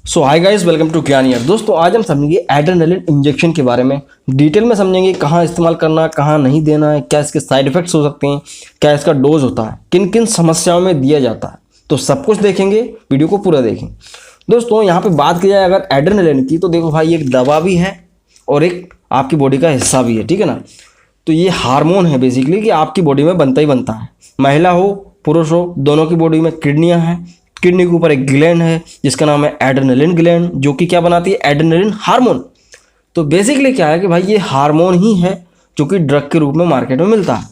So hi guys, welcome to Gyan Yaar. दोस्तों आज हम समझेंगे एड्रेनालिन इंजेक्शन के बारे में। डिटेल में समझेंगे कहाँ इस्तेमाल करना है, कहाँ नहीं देना है, क्या इसके साइड इफेक्ट्स हो सकते हैं, क्या इसका डोज होता है, किन किन समस्याओं में दिया जाता है। तो सब कुछ देखेंगे, वीडियो को पूरा देखें। दोस्तों यहाँ पे बात की जाए अगर एड्रेनालिन की, तो देखो भाई एक दवा भी है और एक आपकी बॉडी का हिस्सा भी है, ठीक है ना। तो ये हार्मोन है बेसिकली कि आपकी बॉडी में बनता ही बनता है। महिला हो पुरुष हो, दोनों की बॉडी में किडनियाँ हैं। किडनी के ऊपर एक ग्लैंड है जिसका नाम है एड्रेनलिन ग्लैंड, जो कि क्या बनाती है, एड्रेनलिन हार्मोन। तो बेसिकली क्या है कि भाई ये हार्मोन ही है जो कि ड्रग के रूप में मार्केट में मिलता है,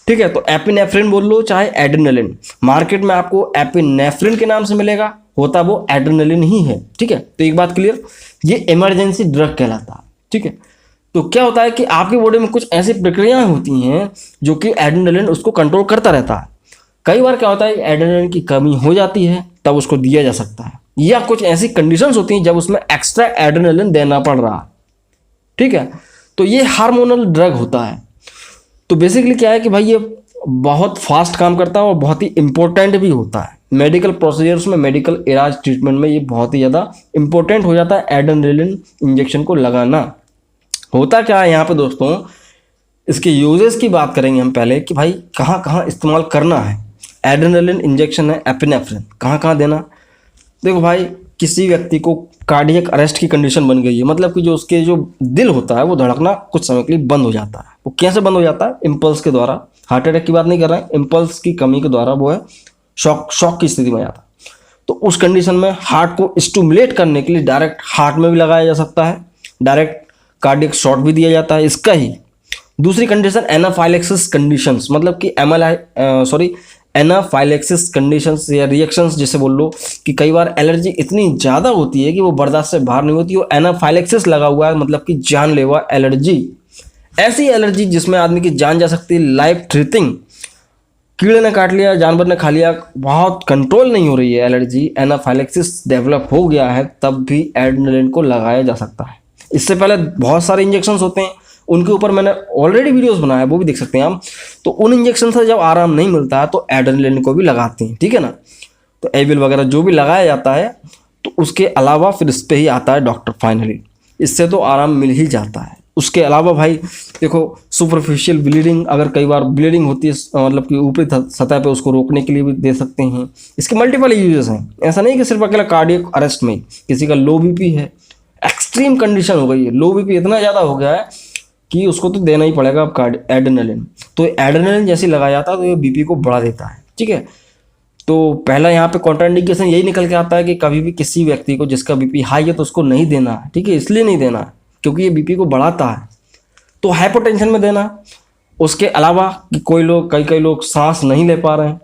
ठीक है। तो एपिनेफ्रिन बोल लो चाहे एड्रेनलिन, मार्केट में आपको एपिनेफ्रिन के नाम से मिलेगा, होता वो एड्रेनलिन ही है, ठीक है। तो एक बात क्लियर, ये इमरजेंसी ड्रग कहलाता है, ठीक है। तो क्या होता है कि आपकी बॉडी में कुछ ऐसी प्रक्रियाएं होती हैं जो कि एड्रेनलिन उसको कंट्रोल करता रहता है। कई बार क्या होता है एड्रेनलिन की कमी हो जाती है, तब उसको दिया जा सकता है, या कुछ ऐसी कंडीशंस होती हैं जब उसमें एक्स्ट्रा एड्रेनलिन देना पड़ रहा है, ठीक है। तो ये हार्मोनल ड्रग होता है। तो बेसिकली क्या है कि भाई ये बहुत फास्ट काम करता है और बहुत ही इंपॉर्टेंट भी होता है। मेडिकल प्रोसीजर्स में, मेडिकल इलाज ट्रीटमेंट में ये बहुत ही ज़्यादा इंपॉर्टेंट हो जाता है एड्रेनलिन इंजेक्शन को लगाना। होता क्या है यहाँ पे दोस्तों, इसके यूजेस की बात करेंगे हम पहले कि भाई कहाँ कहाँ इस्तेमाल करना है। एड्रेनलिन इंजेक्शन है एपिनेफ्रिन, कहाँ कहाँ देना। देखो भाई किसी व्यक्ति को कार्डियक अरेस्ट की कंडीशन बन गई है, मतलब कि जो उसके जो दिल होता है वो धड़कना कुछ समय के लिए बंद हो जाता है। वो कैसे बंद हो जाता है, इम्पल्स के द्वारा। हार्ट अटैक की बात नहीं कर रहे हैं, इम्पल्स की कमी के द्वारा वो है शॉक की स्थिति में आ जाता है। तो उस कंडीशन में हार्ट को स्टिमुलेट करने के लिए डायरेक्ट हार्ट में भी लगाया जा सकता है, डायरेक्ट कार्डियक शॉट भी दिया जाता है इसका ही। दूसरी कंडीशन एनाफाइलेक्सिस कंडीशंस, मतलब कि एनाफाइलेक्सिस कंडीशंस या रिएक्शंस जैसे बोल लो कि कई बार एलर्जी इतनी ज़्यादा होती है कि वो बर्दाश्त से बाहर नहीं होती, वो एनाफाइलेक्सिस लगा हुआ है, मतलब कि जानलेवा एलर्जी। ऐसी एलर्जी जिसमें आदमी की जान जा सकती है, लाइफ थ्रेटनिंग। कीड़े ने काट लिया, जानवर ने खा लिया, बहुत कंट्रोल नहीं हो रही है एलर्जी, एनाफाइलेक्सिस डेवलप हो गया है, तब भी एड्रेनलिन को लगाया जा सकता है। इससे पहले बहुत सारे इंजेक्शंस होते हैं, उनके ऊपर मैंने ऑलरेडी वीडियोस बनाया, वो भी देख सकते हैं आप। तो उन इंजेक्शन से जब आराम नहीं मिलता है तो एड्रेनलिन को भी लगाते हैं, ठीक है ना। तो एविल वगैरह जो भी लगाया जाता है, तो उसके अलावा फिर इस पर ही आता है डॉक्टर फाइनली। इससे तो आराम मिल ही जाता है। उसके अलावा भाई देखो सुपरफिशियल ब्लीडिंग, अगर कई बार ब्लीडिंग होती है, मतलब कि ऊपरी सतह पे, उसको रोकने के लिए भी दे सकते हैं। इसके मल्टीपल यूजेस हैं, ऐसा नहीं कि सिर्फ अकेला कार्डियक अरेस्ट में। किसी का लो बीपी है, एक्सट्रीम कंडीशन हो गई है, लो बीपी इतना ज़्यादा हो गया है कि उसको तो देना ही पड़ेगा अब एड्रेनलिन। तो एड्रेनलिन जैसे लगाया जाता है तो ये बीपी को बढ़ा देता है, ठीक है। तो पहला यहाँ पे कॉन्ट्राइंडिकेशन यही निकल के आता है कि कभी भी किसी व्यक्ति को जिसका बीपी हाई है तो उसको नहीं देना है, ठीक है। इसलिए नहीं देना है क्योंकि ये बीपी को बढ़ाता है। तो हाइपोटेंशन में देना। उसके अलावा कि कई लोग सांस नहीं ले पा रहे हैं,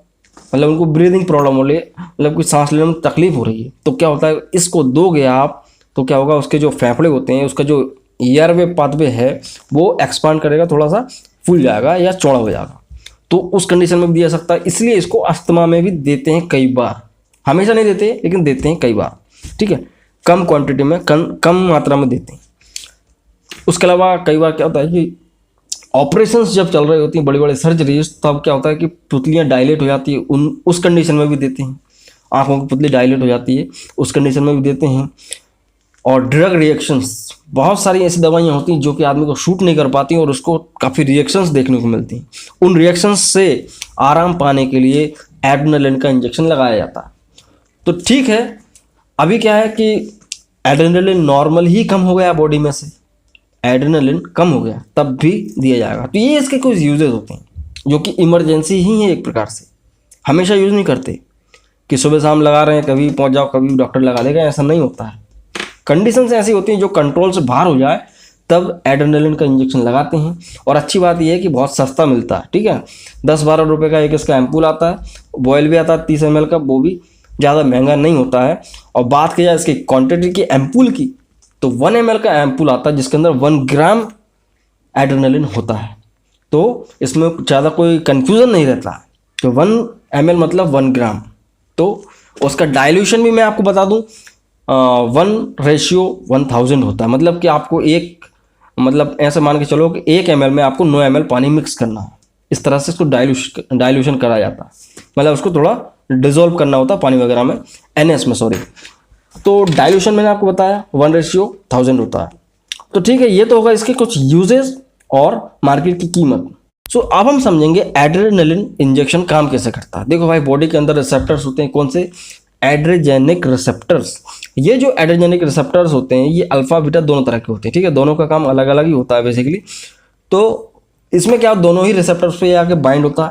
मतलब उनको ब्रीदिंग प्रॉब्लम हो रही है, मतलब कि सांस लेने में तकलीफ हो रही है, तो क्या होता है इसको दोगे आप तो क्या होगा, उसके जो फेफड़े होते हैं, उसका जो एयरवे पाथवे है वो एक्सपांड करेगा, थोड़ा सा फूल जाएगा या चौड़ा हो जाएगा। तो उस कंडीशन में भी दिया सकता है। इसलिए इसको अस्थमा में भी देते हैं कई बार, हमेशा नहीं देते लेकिन देते हैं कई बार, ठीक है। कम क्वांटिटी में, कम मात्रा में देते हैं। उसके अलावा कई बार क्या होता है कि ऑपरेशंस जब चल रही होती हैं, बड़ी बड़ी सर्जरीज, तब क्या होता है कि पुतलियाँ डायलेट हो जाती है, उस कंडीशन में भी देते हैं। आँखों की पुतली डायलेट हो जाती है, उस कंडीशन में भी देते हैं। और ड्रग रिएक्शंस, बहुत सारी ऐसी दवाइयाँ होती हैं जो कि आदमी को शूट नहीं कर पाती और उसको काफ़ी रिएक्शंस देखने को मिलती हैं। उन रिएक्शंस से आराम पाने के लिए एड्रेनलिन का इंजेक्शन लगाया जाता है। तो ठीक है, अभी क्या है कि एड्रेनलिन नॉर्मल ही कम हो गया बॉडी में से, एड्रेनलिन कम हो गया, तब भी दिया जाएगा। तो ये इसके कुछ यूजेस होते हैं जो कि इमरजेंसी ही है एक प्रकार से, हमेशा यूज़ नहीं करते कि सुबह शाम लगा रहे हैं, कभी पहुँच जाओ कभी डॉक्टर लगा देगा, ऐसा नहीं होता है। कंडीशंस ऐसी होती हैं जो कंट्रोल से बाहर हो जाए तब एड्रेनलिन का इंजेक्शन लगाते हैं। और अच्छी बात यह है कि बहुत सस्ता मिलता है, ठीक है। 10-12 रुपये का एक इसका एम्पूल आता है, बॉयल भी आता है 30 ml का, वो भी ज़्यादा महंगा नहीं होता है। और बात की जाए इसकी क्वांटिटी की एम्पूल की, तो 1 ml का एम्पूल आता है जिसके अंदर 1 ग्राम एड्रेनलिन होता है। तो इसमें ज़्यादा कोई कन्फ्यूज़न नहीं रहता है कि 1 ml मतलब 1 ग्राम। तो उसका डाइल्यूशन भी मैं आपको बता दूँ, 1:1000 होता है। मतलब कि आपको मतलब ऐसे मान के चलो कि 1 ml में आपको 9 ml पानी मिक्स करना है। इस तरह से इसको डाइल्यूशन करा जाता है, मतलब उसको थोड़ा डिजोल्व करना होता है पानी वगैरह में, NS में, सॉरी। तो डाइल्यूशन मैंने आपको बताया 1:1000 होता है। तो ठीक है, ये तो होगा इसके कुछ यूजेस और मार्केट की कीमत। सो अब हम समझेंगे एड्रेनलिन इंजेक्शन काम कैसे करता है। देखो भाई, बॉडी के अंदर रिसेप्टर्स होते हैं, कौन से? एड्रेजेनिक रिसेप्टर्स। ये जो एड्रेजेनिक रिसेप्टर्स होते हैं ये अल्फा बीटा दोनों तरह के होते हैं, ठीक है, दोनों का काम अलग अलग ही होता है बेसिकली। तो इसमें क्या, दोनों ही रिसेप्टर्स पे जाके बाइंड होता है,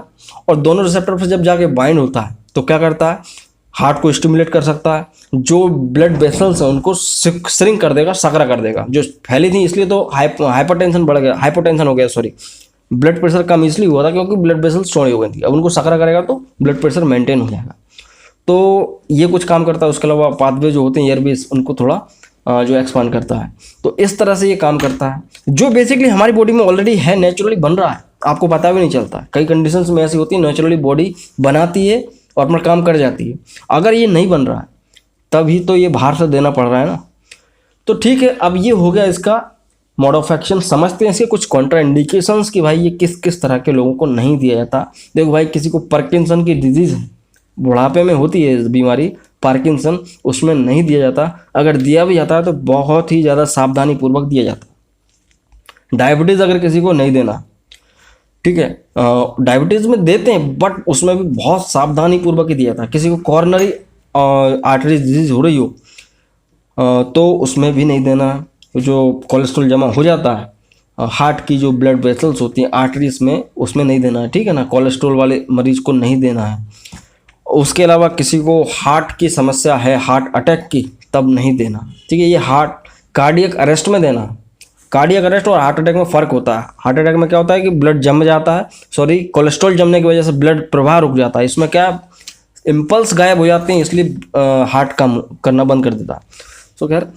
और दोनों रिसेप्टर पे जब जाके बाइंड होता है तो क्या करता है, हार्ट को स्टिमुलेट कर सकता है, जो ब्लड वेसल्स हैं उनको श्रिंक कर देगा, सकरा कर देगा, जो फैली थी इसलिए तो हाइपरटेंशन बढ़ गया, हाइपोटेंशन हो गया, सॉरी, ब्लड प्रेशर कम इसलिए हुआ था क्योंकि ब्लड वेसल्स चौड़ी हो गई थी। अब उनको सकरा करेगा तो ब्लड प्रेशर मेंटेन हो जाएगा। तो ये कुछ काम करता है। उसके अलावा पाथवे जो होते हैं एयरवेज, उनको थोड़ा जो एक्सपांड करता है। तो इस तरह से ये काम करता है, जो बेसिकली हमारी बॉडी में ऑलरेडी है, नेचुरली बन रहा है, आपको पता भी नहीं चलता। कई कंडीशंस में ऐसी होती है नेचुरली बॉडी बनाती है और अपना काम कर जाती है। अगर ये नहीं बन रहा है तभी तो ये बाहर से देना पड़ रहा है ना। तो ठीक है, अब ये हो गया इसका मोड ऑफ एक्शन। समझते हैं इसके कुछ कॉन्ट्रा इंडिकेशंस कि भाई ये किस किस तरह के लोगों को नहीं दिया जाता। देखो भाई, किसी को पार्किंसन की डिजीज़ है, बुढ़ापे में होती है इस बीमारी पार्किंसन, उसमें नहीं दिया जाता। अगर दिया भी जाता है तो बहुत ही ज़्यादा सावधानी पूर्वक दिया जाता है। डायबिटीज़ अगर किसी को नहीं देना, ठीक है, डायबिटीज़ में देते हैं बट उसमें भी बहुत सावधानी पूर्वक ही दिया जाता है। किसी को कॉर्नरी आर्टरी डिजीज़ हो रही हो तो उसमें भी नहीं देना। जो कोलेस्ट्रॉल जमा हो जाता है हार्ट की जो ब्लड वेसल्स होती हैं आर्टरीज में, उसमें नहीं देना है, ठीक है ना। कोलेस्ट्रॉल वाले मरीज को नहीं देना है। उसके अलावा किसी को हार्ट की समस्या है, हार्ट अटैक की, तब नहीं देना, ठीक है। ये हार्ट कार्डियक अरेस्ट में देना। कार्डियक अरेस्ट और हार्ट अटैक में फ़र्क होता है। हार्ट अटैक में क्या होता है कि ब्लड जम जाता है, सॉरी, कोलेस्ट्रॉल जमने की वजह से ब्लड प्रवाह रुक जाता है। इसमें क्या, इम्पल्स गायब हो जाते हैं, इसलिए हार्ट काम करना बंद कर देता है। सो खैर,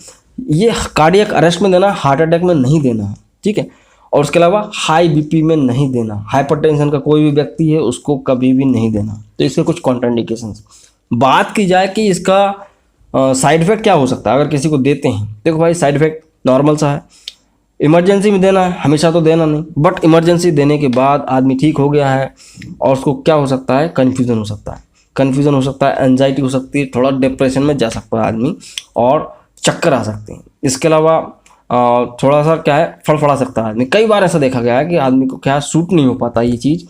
ये कार्डियक अरेस्ट में देना, हार्ट अटैक में नहीं देना है, ठीक है। और उसके अलावा हाई बीपी में नहीं देना। हाइपरटेंशन का कोई भी व्यक्ति है उसको कभी भी नहीं देना। तो इसके कुछ कॉन्ट्राइंडिकेशंस। बात की जाए कि इसका साइड इफेक्ट क्या हो सकता है अगर किसी को देते हैं। देखो भाई, साइड इफेक्ट नॉर्मल सा है। इमरजेंसी में देना है, हमेशा तो देना नहीं, बट इमरजेंसी देने के बाद आदमी ठीक हो गया है और उसको क्या हो सकता है, कन्फ्यूज़न हो सकता है। कन्फ्यूज़न हो सकता है, एंजाइटी हो सकती है, थोड़ा डिप्रेशन में जा सकता है आदमी और चक्कर आ सकते हैं। इसके अलावा थोड़ा सा क्या है, फड़फड़ा सकता है आदमी। कई बार ऐसा देखा गया है कि आदमी को क्या सूट नहीं हो पाता ये चीज़,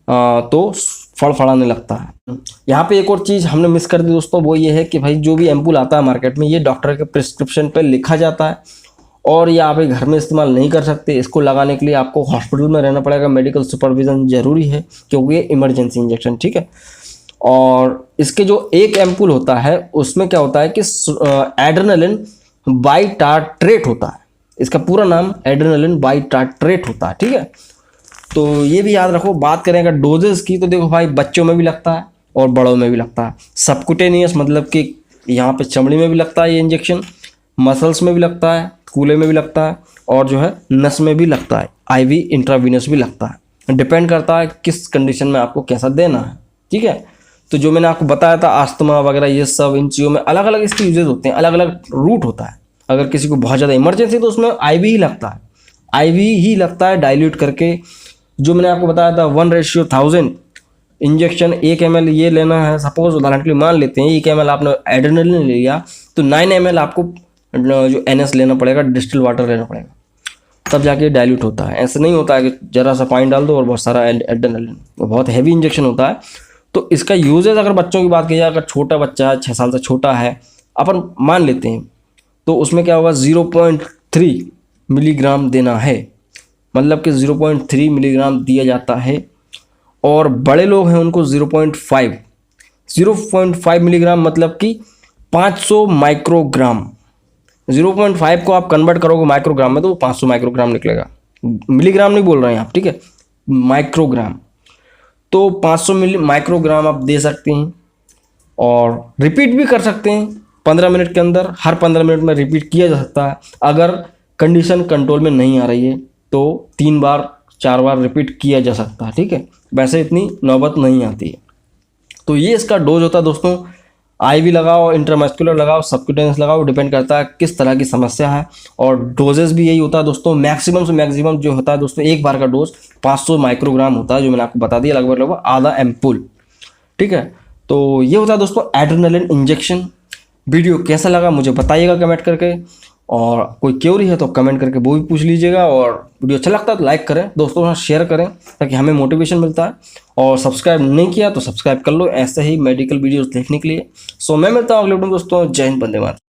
तो फड़फड़ाने लगता है। यहाँ पे एक और चीज़ हमने मिस कर दी दोस्तों, वो ये है कि भाई जो भी एम्पूल आता है मार्केट में, ये डॉक्टर के प्रिस्क्रिप्शन पे लिखा जाता है और ये आप घर में इस्तेमाल नहीं कर सकते। इसको लगाने के लिए आपको हॉस्पिटल में रहना पड़ेगा, मेडिकल सुपरविजन जरूरी है क्योंकि ये इमरजेंसी इंजेक्शन, ठीक है। और इसके जो एक एम्पूल होता है उसमें क्या होता है कि एड्रेनलिन बाइटार्ट्रेट होता है। इसका पूरा नाम एड्रेनलिन बाइटार्ट्रेट होता है, ठीक है। तो ये भी याद रखो। बात करें अगर डोजेस की, तो देखो भाई, बच्चों में भी लगता है और बड़ों में भी लगता है। सबकुटेनियस मतलब कि यहाँ पे चमड़ी में भी लगता है ये इंजेक्शन, मसल्स में भी लगता है, कूल्हे में भी लगता है और जो है नस में भी लगता है, आईवी इंट्रावीनस भी लगता है। डिपेंड करता है किस कंडीशन में आपको कैसा देना है, ठीक है। तो जो मैंने आपको बताया था अस्थमा वगैरह, ये सब इन चीज़ों में अलग अलग इसके यूजेस होते हैं, अलग अलग रूट होता है। अगर किसी को बहुत ज़्यादा इमरजेंसी तो उसमें आईवी ही लगता है, आईवी ही लगता है डाइल्यूट करके। जो मैंने आपको बताया था 1:1000 इंजेक्शन 1 ml ये लेना है। सपोज उदाहरण के लिए मान लेते हैं 1 ml आपने एड्रेनलिन ले लिया तो 9 ml आपको जो NS लेना पड़ेगा, डिस्टिल वाटर लेना पड़ेगा, तब जाके डाइल्यूट होता है। ऐसे नहीं होता है कि जरा सा पानी डाल दो और बहुत सारा एड्रेनलिन, वो बहुत हैवी इंजेक्शन होता है। तो इसका यूजेज अगर बच्चों की बात की जाए, अगर छोटा बच्चा है 6 साल से छोटा है अपन मान लेते हैं, तो उसमें क्या होगा 0.3 मिलीग्राम देना है, मतलब कि 0.3 मिलीग्राम दिया जाता है। और बड़े लोग हैं उनको 0.5 मिलीग्राम मतलब कि 500 माइक्रोग्राम। 0.5 को आप कन्वर्ट करोगे माइक्रोग्राम में तो 500 माइक्रोग्राम निकलेगा। मिलीग्राम नहीं बोल रहे हैं आप, ठीक है, माइक्रोग्राम। तो 500 माइक्रोग्राम आप दे सकते हैं और रिपीट भी कर सकते हैं 15 मिनट के अंदर। हर 15 मिनट में रिपीट किया जा सकता है। अगर कंडीशन कंट्रोल में नहीं आ रही है तो 3 बार 4 बार रिपीट किया जा सकता है, ठीक है। वैसे इतनी नौबत नहीं आती है। तो ये इसका डोज होता है दोस्तों। आईवी लगाओ, इंट्रामस्कुलर लगाओ, सबक्यूटेनियस लगाओ, डिपेंड करता है किस तरह की समस्या है। और डोजेस भी यही होता है दोस्तों। मैक्सिमम से मैक्सिमम जो होता है दोस्तों, एक बार का डोज 500 माइक्रोग्राम होता है, जो मैंने आपको बता दिया, लगभग आधा एम्पूल, ठीक है। तो ये होता है दोस्तों एड्रेनलिन इंजेक्शन। वीडियो कैसा लगा मुझे बताइएगा कमेंट करके, और कोई क्वेरी है तो कमेंट करके वो भी पूछ लीजिएगा। और वीडियो अच्छा लगता है तो लाइक करें, दोस्तों के साथ शेयर करें ताकि हमें मोटिवेशन मिलता है। और सब्सक्राइब नहीं किया तो सब्सक्राइब कर लो ऐसे ही मेडिकल वीडियोस देखने के लिए। सो मैं मिलता हूँ अगले वीडियो में दोस्तों। जय हिंद, वंदे मातरम।